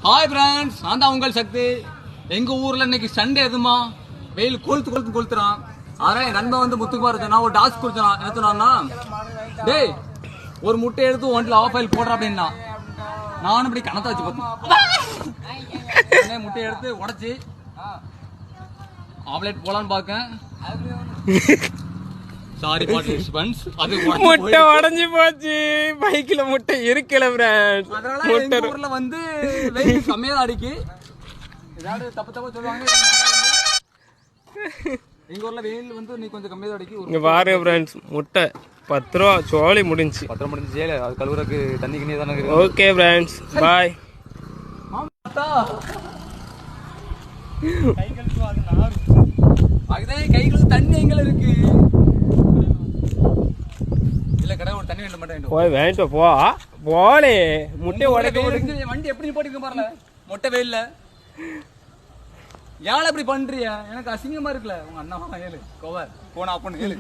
Hi friends, நான் தான் உங்கள் சக்தி. எங்கள் ஊரில் இன்னைக்கு சண்டே எதுமா வெயில் கொளுத்துறான். ஆனால் என் நண்பன் வந்து முத்துக்குமார் நான் ஒரு டாஸ்க் கொடுத்தான். என்ன சொன்னான்னா, டேய் ஒரு முட்டை எடுத்து ஒன்றில் ஆஃப் ஆயில் போடுற அப்படின்னா நானும் இப்படி கணத்தை வச்சு பார்த்தேன். முட்டையை எடுத்து உடச்சி ஆம்லேட் போலான்னு பார்க்கேன். சாரி பார்ட்டிசிபென்ட்ஸ், அது முட்டை உடைஞ்சு போச்சு. பைக்ல முட்டை இருக்கல ஃப்ரெண்ட்ஸ். அதனால எங்க ஊர்ல வந்து வெயில் கம்மியா அடிக்கு. ஏதாவது தப்பு சொல்லுவாங்க. எங்க ஊர்ல வெயில் வந்து நீ கொஞ்சம் கம்மியா அடிக்கு. இங்க பாருங்க ஃப்ரெண்ட்ஸ், முட்டை 10 ரூபா சோலி முடிஞ்சு. 10 முடிஞ்சு அது கழுவுறதுக்கு தண்ணி கிண்ணி தானே இருக்கு. ஓகே ஃப்ரெண்ட்ஸ், பாய். கைகளுக்கு தண்ணி எங்க இருக்கு? இல்ல கடை ஒரு தண்ணி வேண்ட மாட்டேன். போய் வேண்டாம் போ போலே. முட்டை உடைக்க வண்டி எப்படி போட்டுக்க பாருல மொட்டை வெயில்ல. ஏன் இப்படி பண்றியா? எனக்கு அசிங்கமா இருக்குல்ல. உங்க அண்ணா ஏழு கோவர் போனா அப்படின்னு ஏழு.